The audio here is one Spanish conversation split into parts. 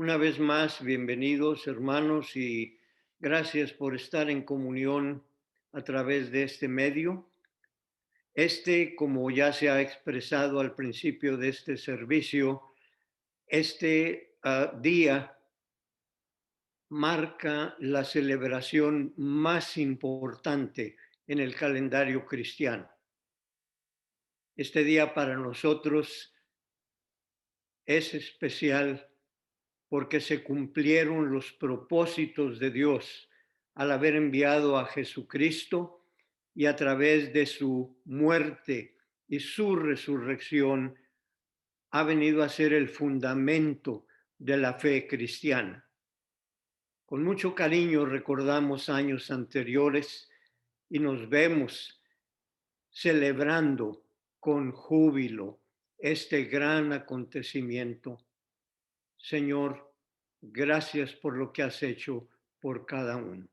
Una vez más, bienvenidos hermanos y gracias por estar en comunión a través de este medio. Como ya se ha expresado al principio de este servicio, día marca la celebración más importante en el calendario cristiano. Este día para nosotros es especial porque se cumplieron los propósitos de Dios al haber enviado a Jesucristo y a través de su muerte y su resurrección ha venido a ser el fundamento de la fe cristiana. Con mucho cariño recordamos años anteriores y nos vemos celebrando con júbilo este gran acontecimiento. Señor, gracias por lo que has hecho por cada uno.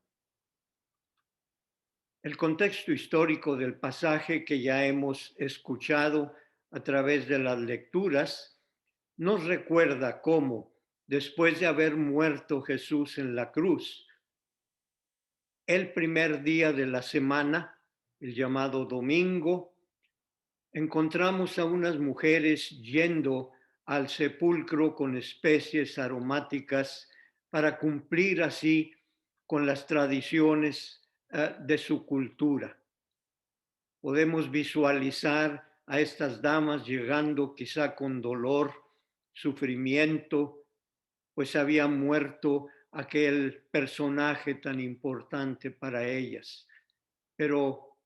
El contexto histórico del pasaje que ya hemos escuchado a través de las lecturas nos recuerda cómo, después de haber muerto Jesús en la cruz, el primer día de la semana, el llamado domingo, encontramos a unas mujeres yendo al sepulcro con especies aromáticas para cumplir así con las tradiciones de su cultura. Podemos visualizar a estas damas llegando quizá con dolor, sufrimiento, pues había muerto aquel personaje tan importante para ellas. Pero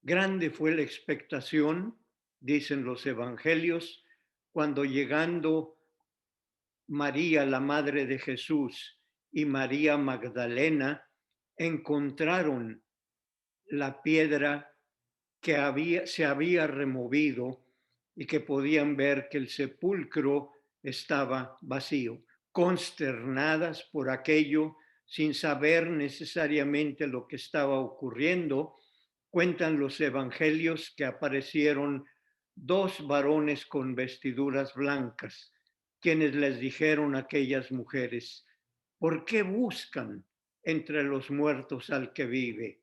grande fue la expectación, dicen los evangelios, cuando llegando María, la madre de Jesús, y María Magdalena encontraron la piedra que se había removido y que podían ver que el sepulcro estaba vacío, consternadas por aquello, sin saber necesariamente lo que estaba ocurriendo. Cuentan los evangelios que aparecieron dos varones con vestiduras blancas, quienes les dijeron a aquellas mujeres: ¿por qué buscan entre los muertos al que vive?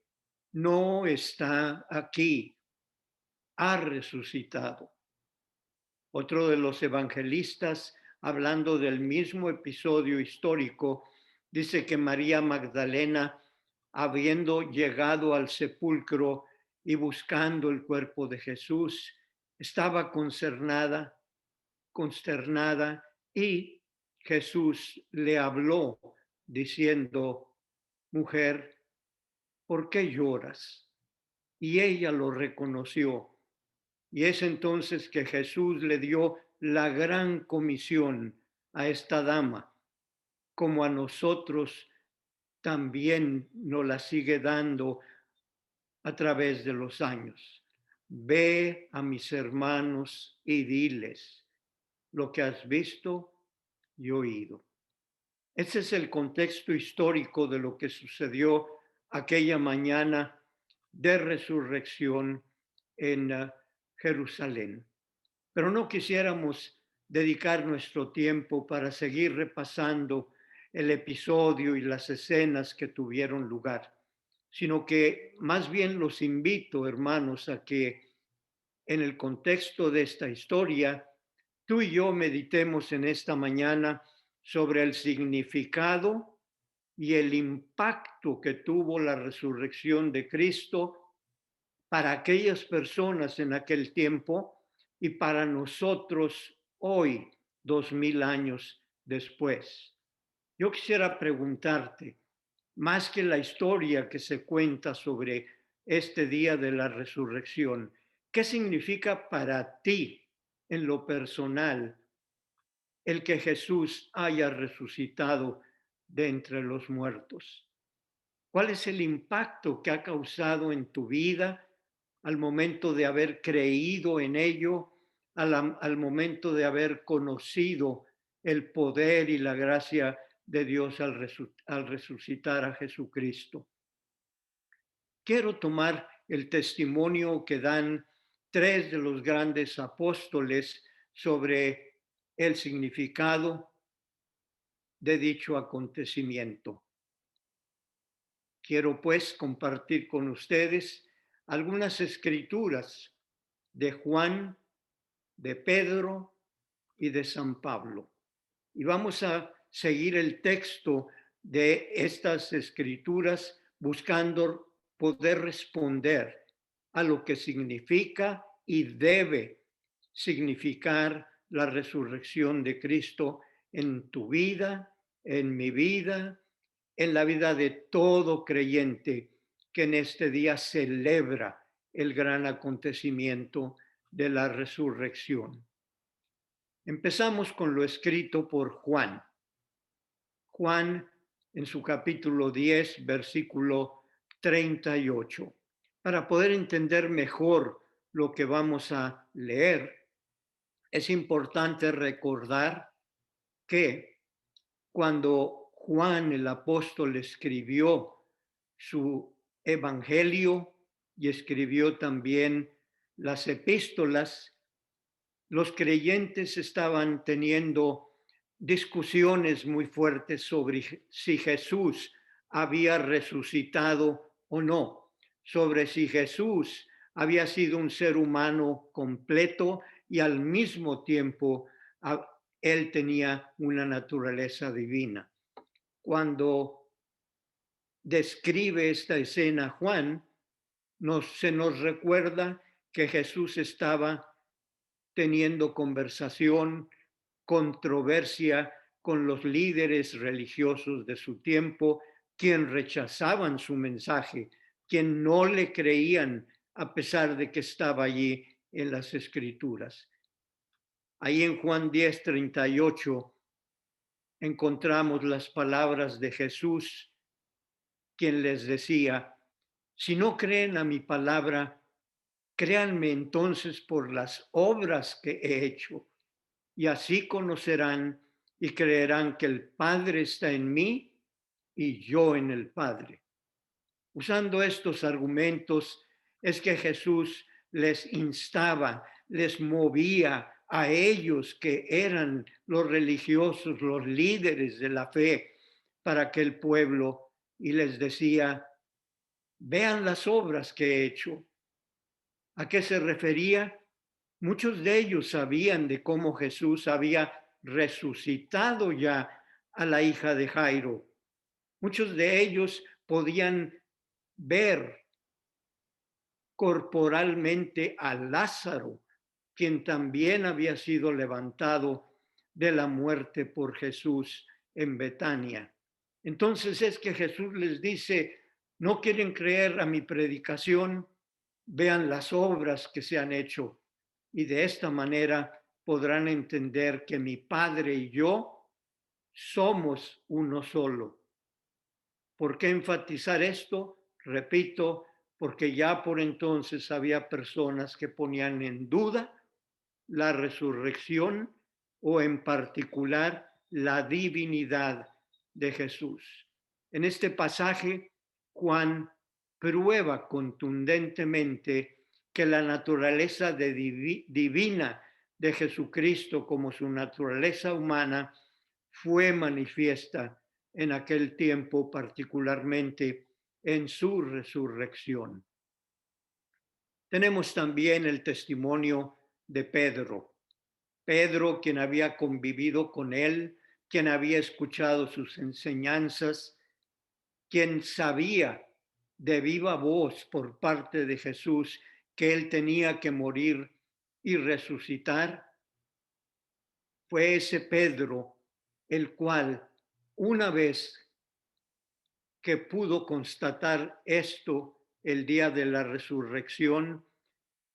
No está aquí, ha resucitado. Otro de los evangelistas, hablando del mismo episodio histórico, dice que María Magdalena, habiendo llegado al sepulcro y buscando el cuerpo de Jesús, estaba consternada, y Jesús le habló diciendo: mujer, ¿por qué lloras? Y ella lo reconoció. Y es entonces que Jesús le dio la gran comisión a esta dama, como a nosotros también nos la sigue dando a través de los años. Ve a mis hermanos y diles lo que has visto y oído. Ese es el contexto histórico de lo que sucedió aquella mañana de resurrección en Jerusalén. Pero no quisiéramos dedicar nuestro tiempo para seguir repasando el episodio y las escenas que tuvieron lugar, sino que más bien los invito, hermanos, a que en el contexto de esta historia, tú y yo meditemos en esta mañana sobre el significado y el impacto que tuvo la resurrección de Cristo para aquellas personas en aquel tiempo y para nosotros hoy, 2000 años después. Yo quisiera preguntarte, más que la historia que se cuenta sobre este día de la resurrección, ¿qué significa para ti en lo personal el que Jesús haya resucitado de entre los muertos? ¿Cuál es el impacto que ha causado en tu vida al momento de haber creído en ello, al momento de haber conocido el poder y la gracia de Dios al resucitar a Jesucristo? Quiero tomar el testimonio que dan tres de los grandes apóstoles sobre el significado de dicho acontecimiento. Quiero pues compartir con ustedes algunas escrituras de Juan, de Pedro y de San Pablo. Y vamos a seguir el texto de estas escrituras buscando poder responder a lo que significa y debe significar la resurrección de Cristo en tu vida, en mi vida, en la vida de todo creyente que en este día celebra el gran acontecimiento de la resurrección. Empezamos con lo escrito por Juan. Juan en su capítulo 10, versículo 38. Para poder entender mejor lo que vamos a leer, es importante recordar que cuando Juan el apóstol escribió su evangelio y escribió también las epístolas, los creyentes estaban teniendo discusiones muy fuertes sobre si Jesús había resucitado o no, sobre si Jesús había sido un ser humano completo y al mismo tiempo él tenía una naturaleza divina. Cuando describe esta escena Juan, se nos recuerda que Jesús estaba teniendo conversación, controversia con los líderes religiosos de su tiempo, quien rechazaban su mensaje, quien no le creían a pesar de que estaba allí en las Escrituras. Ahí en Juan 10:38 encontramos las palabras de Jesús, quien les decía: si no creen a mi palabra, créanme entonces por las obras que he hecho, y así conocerán y creerán que el Padre está en mí y yo en el Padre. Usando estos argumentos es que Jesús les instaba, les movía a ellos que eran los religiosos, los líderes de la fe, para que el pueblo, y les decía: vean las obras que he hecho. ¿A qué se refería? Muchos de ellos sabían de cómo Jesús había resucitado ya a la hija de Jairo. Muchos de ellos podían ver corporalmente a Lázaro, quien también había sido levantado de la muerte por Jesús en Betania. Entonces es que Jesús les dice: no quieren creer a mi predicación, vean las obras que se han hecho, y de esta manera podrán entender que mi Padre y yo somos uno solo. ¿Por qué enfatizar esto? Repito, porque ya por entonces había personas que ponían en duda la resurrección o en particular la divinidad de Jesús. En este pasaje, Juan prueba contundentemente que la naturaleza divina de Jesucristo como su naturaleza humana fue manifiesta en aquel tiempo, particularmente en su resurrección. Tenemos también el testimonio de Pedro. Pedro, quien había convivido con él, quien había escuchado sus enseñanzas, quien sabía de viva voz por parte de Jesús que él tenía que morir y resucitar, fue ese Pedro el cual, una vez que pudo constatar esto el día de la resurrección,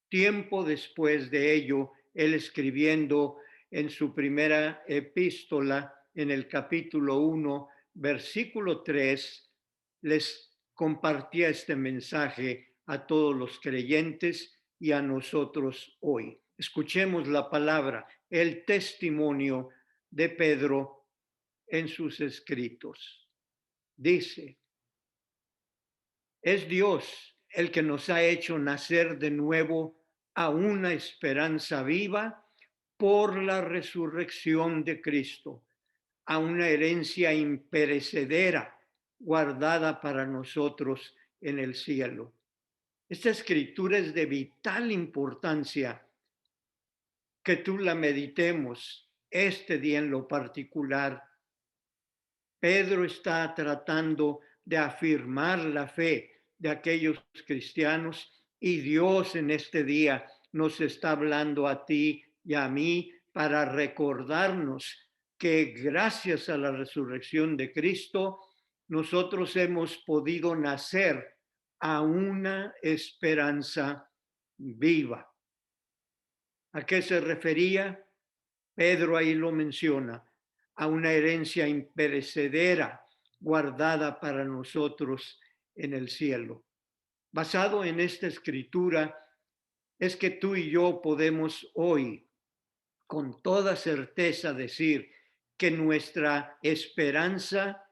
tiempo después de ello, él escribiendo en su primera epístola, en el capítulo 1, versículo 3, les compartía este mensaje a todos los creyentes y a nosotros hoy. Escuchemos la palabra, el testimonio de Pedro en sus escritos. Dice: es Dios el que nos ha hecho nacer de nuevo a una esperanza viva por la resurrección de Cristo, a una herencia imperecedera guardada para nosotros en el cielo. Esta escritura es de vital importancia que tú la meditemos este día en lo particular. Pedro está tratando de afirmar la fe de aquellos cristianos y Dios en este día nos está hablando a ti y a mí para recordarnos que gracias a la resurrección de Cristo nosotros hemos podido nacer a una esperanza viva. ¿A qué se refería? Pedro ahí lo menciona, a una herencia imperecedera guardada para nosotros en el cielo. Basado en esta escritura, es que tú y yo podemos hoy con toda certeza decir que nuestra esperanza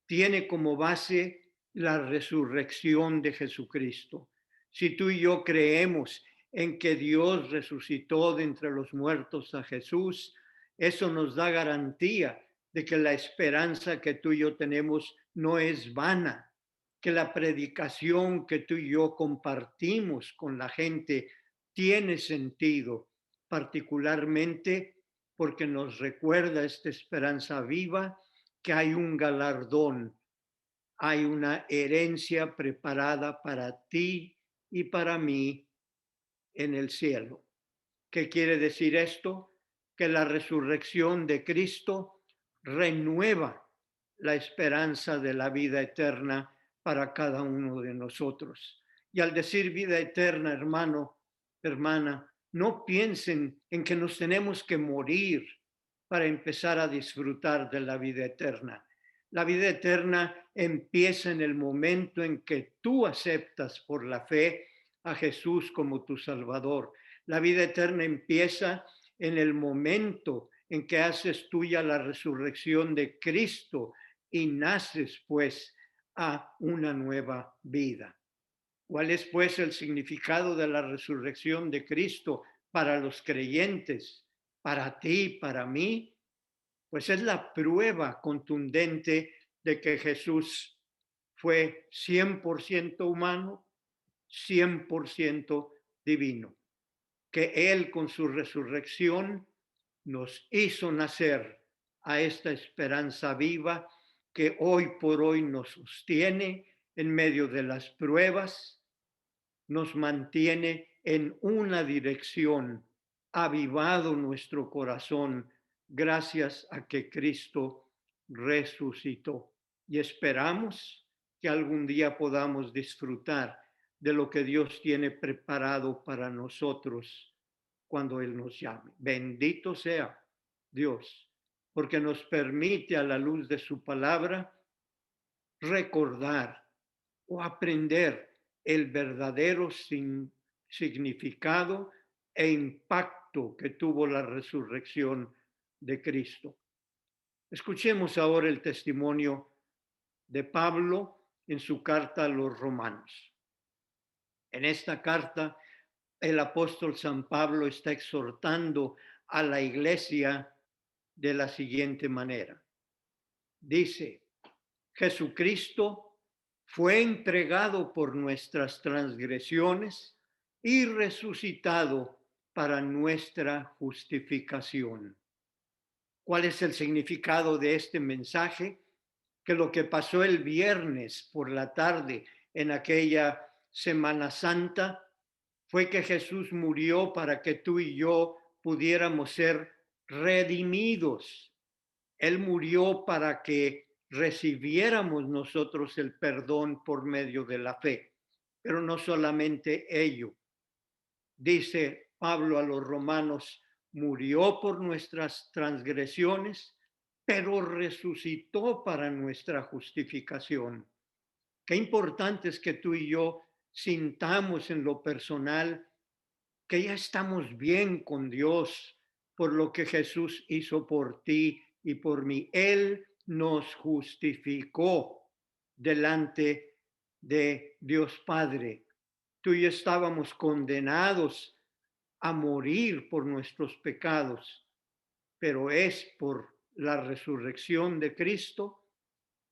tiene como base la resurrección de Jesucristo. Si tú y yo creemos en que Dios resucitó de entre los muertos a Jesús, eso nos da garantía de que la esperanza que tú y yo tenemos no es vana, que la predicación que tú y yo compartimos con la gente tiene sentido, particularmente porque nos recuerda esta esperanza viva que hay un galardón, hay una herencia preparada para ti y para mí en el cielo. ¿Qué quiere decir esto? Que la resurrección de Cristo renueva la esperanza de la vida eterna para cada uno de nosotros. Y al decir vida eterna, hermano, hermana, no piensen en que nos tenemos que morir para empezar a disfrutar de la vida eterna. La vida eterna empieza en el momento en que tú aceptas por la fe a Jesús como tu Salvador. La vida eterna empieza en el momento en que haces tuya la resurrección de Cristo y naces pues a una nueva vida. ¿Cuál es pues el significado de la resurrección de Cristo para los creyentes, para ti, para mí? Pues es la prueba contundente de que Jesús fue 100% humano, 100% divino, que Él con su resurrección nos hizo nacer a esta esperanza viva que hoy por hoy nos sostiene en medio de las pruebas, nos mantiene en una dirección, avivado nuestro corazón gracias a que Cristo resucitó. Y esperamos que algún día podamos disfrutar de lo que Dios tiene preparado para nosotros cuando Él nos llame. Bendito sea Dios, porque nos permite a la luz de su palabra recordar o aprender el verdadero significado e impacto que tuvo la resurrección de Cristo. Escuchemos ahora el testimonio de Pablo en su carta a los romanos. En esta carta, el apóstol San Pablo está exhortando a la iglesia de la siguiente manera. Dice, Jesucristo fue entregado por nuestras transgresiones y resucitado para nuestra justificación. ¿Cuál es el significado de este mensaje? Que lo que pasó el viernes por la tarde en aquella Semana Santa fue que Jesús murió para que tú y yo pudiéramos ser redimidos. Él murió para que recibiéramos nosotros el perdón por medio de la fe. Pero no solamente ello. Dice Pablo a los romanos, murió por nuestras transgresiones, pero resucitó para nuestra justificación. Qué importante es que tú y yo sintamos en lo personal que ya estamos bien con Dios por lo que Jesús hizo por ti y por mí. Él nos justificó delante de Dios Padre. Tú y yo estábamos condenados a morir por nuestros pecados, pero es por la resurrección de Cristo,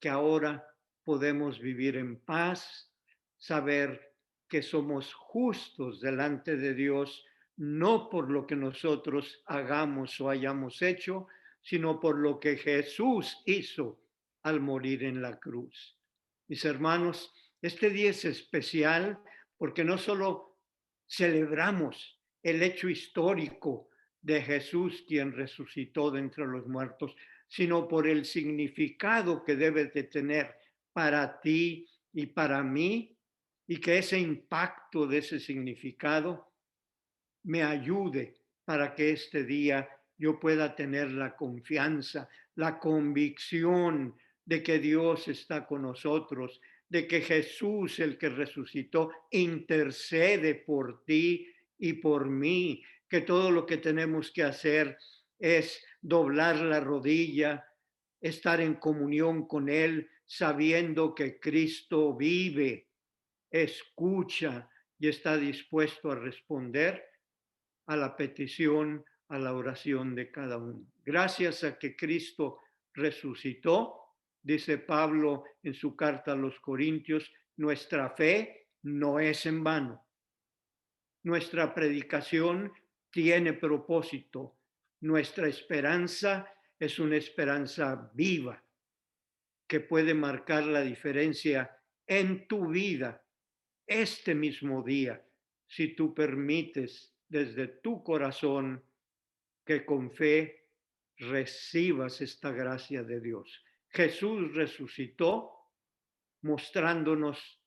que ahora podemos vivir en paz, saber que somos justos delante de Dios, no por lo que nosotros hagamos o hayamos hecho, sino por lo que Jesús hizo al morir en la cruz. Mis hermanos, este día es especial porque no solo celebramos el hecho histórico de Jesús, quien resucitó de entre los muertos, sino por el significado que debe de tener para ti y para mí, y que ese impacto de ese significado me ayude para que este día yo pueda tener la confianza, la convicción de que Dios está con nosotros, de que Jesús, el que resucitó, intercede por ti y por mí, que todo lo que tenemos que hacer es doblar la rodilla, estar en comunión con Él, sabiendo que Cristo vive, escucha y está dispuesto a responder a la petición, a la oración de cada uno. Gracias a que Cristo resucitó, dice Pablo en su carta a los Corintios, nuestra fe no es en vano. Nuestra predicación tiene propósito. Nuestra esperanza es una esperanza viva que puede marcar la diferencia en tu vida este mismo día, si tú permites desde tu corazón que con fe recibas esta gracia de Dios. Jesús resucitó mostrándonos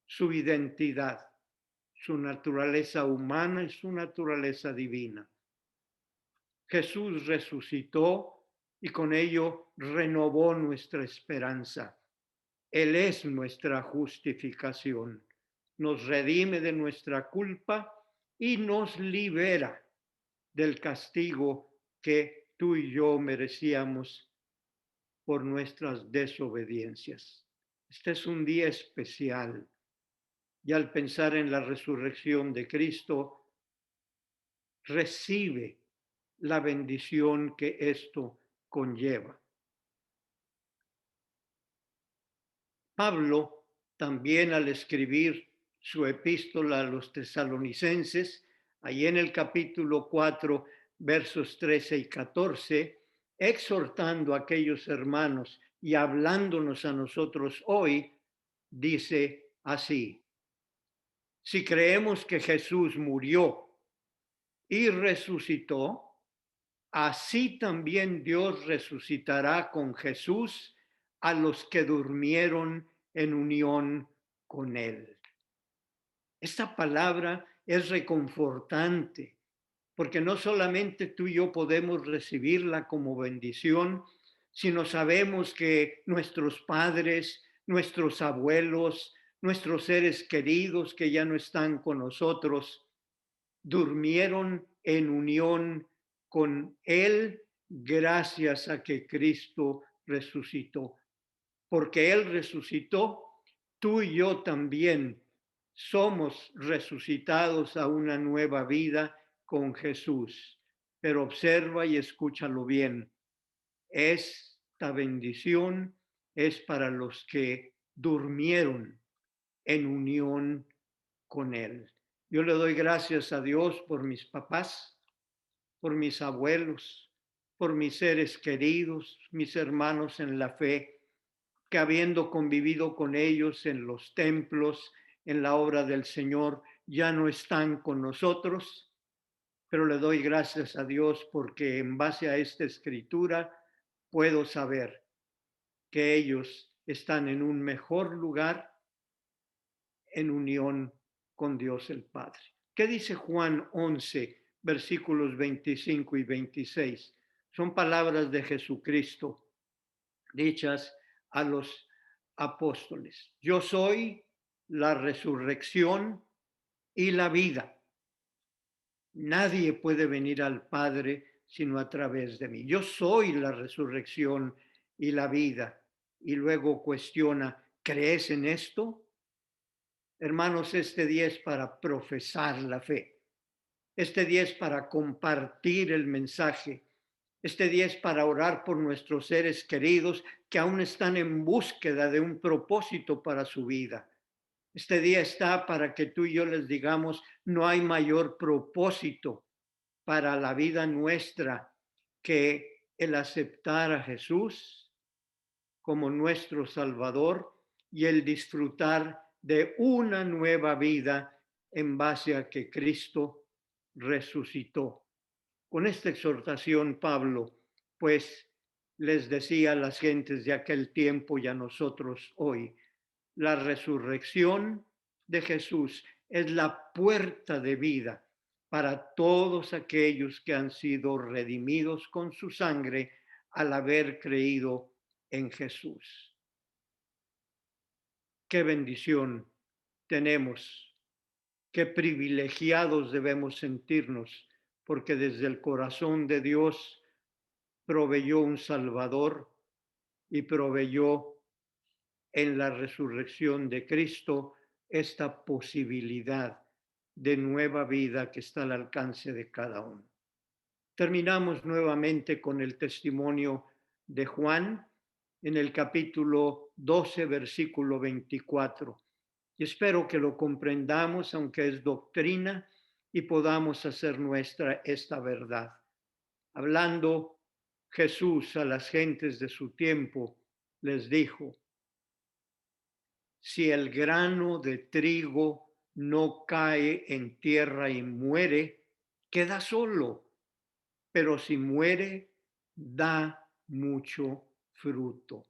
su identidad, su naturaleza humana y su naturaleza divina. Jesús resucitó y con ello renovó nuestra esperanza. Él es nuestra justificación, nos redime de nuestra culpa y nos libera del castigo que tú y yo merecíamos por nuestras desobediencias. Este es un día especial y al pensar en la resurrección de Cristo, recibe la bendición que esto conlleva. Pablo, también al escribir su epístola a los tesalonicenses, ahí en el capítulo 4, versos 13 y 14, exhortando a aquellos hermanos y hablándonos a nosotros hoy, dice así: si creemos que Jesús murió y resucitó, así también Dios resucitará con Jesús a los que durmieron en unión con Él. Esta palabra es reconfortante, porque no solamente tú y yo podemos recibirla como bendición, sino sabemos que nuestros padres, nuestros abuelos, nuestros seres queridos que ya no están con nosotros, durmieron en unión con Él gracias a que Cristo resucitó. Porque Él resucitó, tú y yo también somos resucitados a una nueva vida con Jesús. Pero observa y escúchalo bien. Esta bendición es para los que durmieron en unión con Él. Yo le doy gracias a Dios por mis papás, por mis abuelos, por mis seres queridos, mis hermanos en la fe, que habiendo convivido con ellos en los templos, en la obra del Señor, ya no están con nosotros, pero le doy gracias a Dios porque en base a esta escritura puedo saber que ellos están en un mejor lugar en unión con Dios el Padre. ¿Qué dice Juan 11, versículos 25 y 26? Son palabras de Jesucristo dichas a los apóstoles. Yo soy la resurrección y la vida. Nadie puede venir al Padre sino a través de mí. Yo soy la resurrección y la vida. Y luego cuestiona, ¿crees en esto? Hermanos, este día es para profesar la fe. Este día es para compartir el mensaje. Este día es para orar por nuestros seres queridos que aún están en búsqueda de un propósito para su vida. Este día está para que tú y yo les digamos, no hay mayor propósito para la vida nuestra que el aceptar a Jesús como nuestro Salvador y el disfrutar de una nueva vida en base a que Cristo resucitó. Con esta exhortación, Pablo, pues les decía a las gentes de aquel tiempo y a nosotros hoy, la resurrección de Jesús es la puerta de vida para todos aquellos que han sido redimidos con su sangre al haber creído en Jesús. Qué bendición tenemos, qué privilegiados debemos sentirnos, porque desde el corazón de Dios proveyó un Salvador y proveyó en la resurrección de Cristo esta posibilidad de nueva vida que está al alcance de cada uno. Terminamos nuevamente con el testimonio de Juan en el capítulo 12, versículo 24. Y espero que lo comprendamos, aunque es doctrina, y podamos hacer nuestra esta verdad. Hablando Jesús a las gentes de su tiempo, les dijo, si el grano de trigo no cae en tierra y muere, queda solo, pero si muere, da mucho fruto.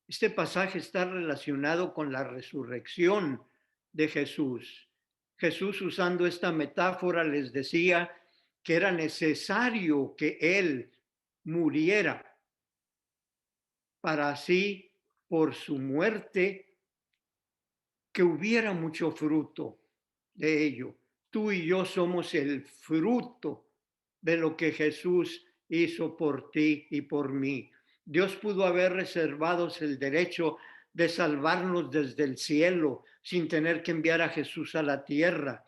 Este pasaje está relacionado con la resurrección de Jesús. Jesús, usando esta metáfora, les decía que era necesario que Él muriera para así, por su muerte, que hubiera mucho fruto de ello. Tú y yo somos el fruto de lo que Jesús hizo por ti y por mí. Dios pudo haber reservado el derecho de salvarnos desde el cielo sin tener que enviar a Jesús a la tierra,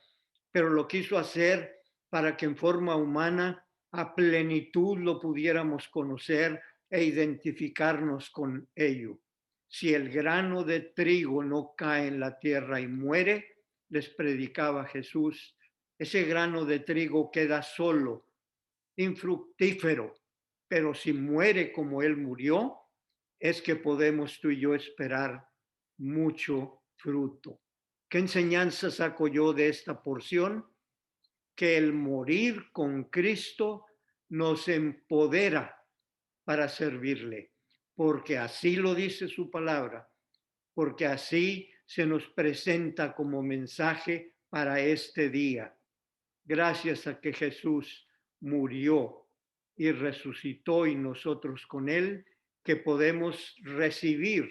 pero lo quiso hacer para que en forma humana a plenitud lo pudiéramos conocer e identificarnos con ello. Si el grano de trigo no cae en la tierra y muere, les predicaba Jesús, ese grano de trigo queda solo, infructífero, pero si muere como Él murió, es que podemos tú y yo esperar mucho fruto. ¿Qué enseñanza saco yo de esta porción? Que el morir con Cristo nos empodera para servirle, porque así lo dice su palabra, porque así se nos presenta como mensaje para este día. Gracias a que Jesús murió y resucitó y nosotros con él, que podemos recibir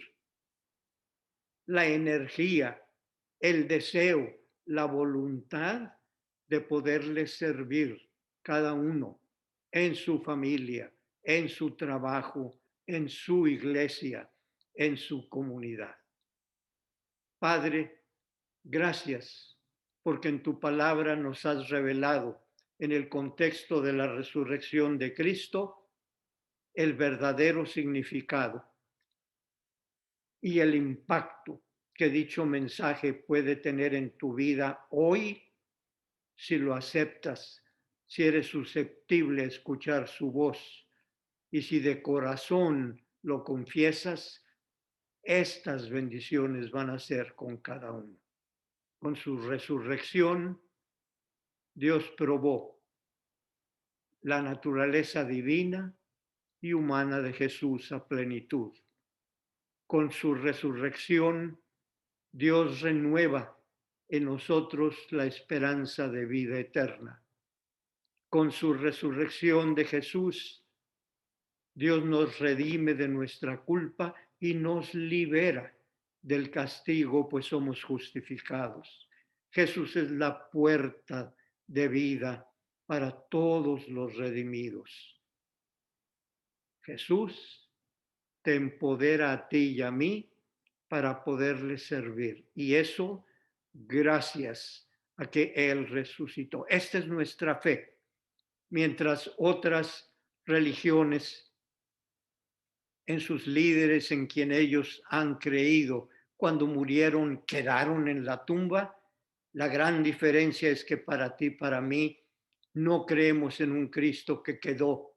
la energía, el deseo, la voluntad de poderle servir cada uno en su familia, en su trabajo, en su iglesia, en su comunidad. Padre, gracias porque en tu palabra nos has revelado en el contexto de la resurrección de Cristo el verdadero significado y el impacto que dicho mensaje puede tener en tu vida hoy si lo aceptas, si eres susceptible a escuchar su voz y si de corazón lo confiesas, estas bendiciones van a ser con cada uno. Con su resurrección, Dios probó la naturaleza divina y humana de Jesús a plenitud. Con su resurrección, Dios renueva en nosotros la esperanza de vida eterna. Con su resurrección de Jesús, Dios nos redime de nuestra culpa y nos libera del castigo, pues somos justificados. Jesús es la puerta de vida para todos los redimidos. Jesús te empodera a ti y a mí para poderle servir. Y eso gracias a que Él resucitó. Esta es nuestra fe. Mientras otras religiones, en sus líderes, en quien ellos han creído. Cuando murieron, quedaron en la tumba. La gran diferencia es que para ti, para mí, no creemos en un Cristo que quedó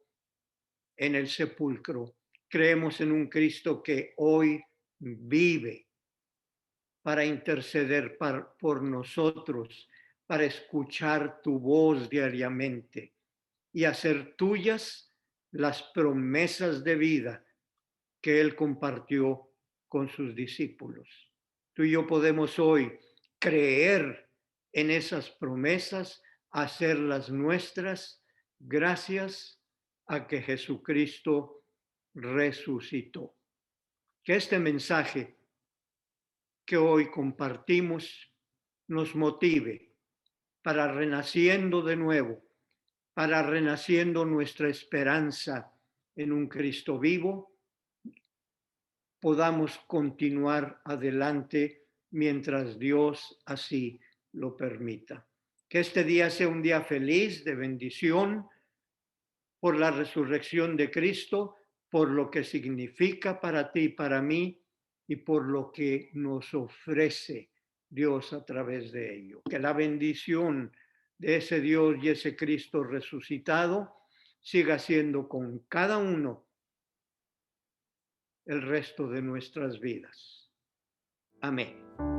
en el sepulcro. Creemos en un Cristo que hoy vive para interceder por nosotros, para escuchar tu voz diariamente y hacer tuyas las promesas de vida que Él compartió con sus discípulos. Tú y yo podemos hoy creer en esas promesas, hacerlas nuestras, gracias a que Jesucristo resucitó. Que este mensaje que hoy compartimos nos motive para renaciendo de nuevo, para renaciendo nuestra esperanza en un Cristo vivo, podamos continuar adelante mientras Dios así lo permita. Que este día sea un día feliz, de bendición, por la resurrección de Cristo, por lo que significa para ti y para mí, y por lo que nos ofrece Dios a través de ello. Que la bendición de ese Dios y ese Cristo resucitado siga siendo con cada uno el resto de nuestras vidas. Amén.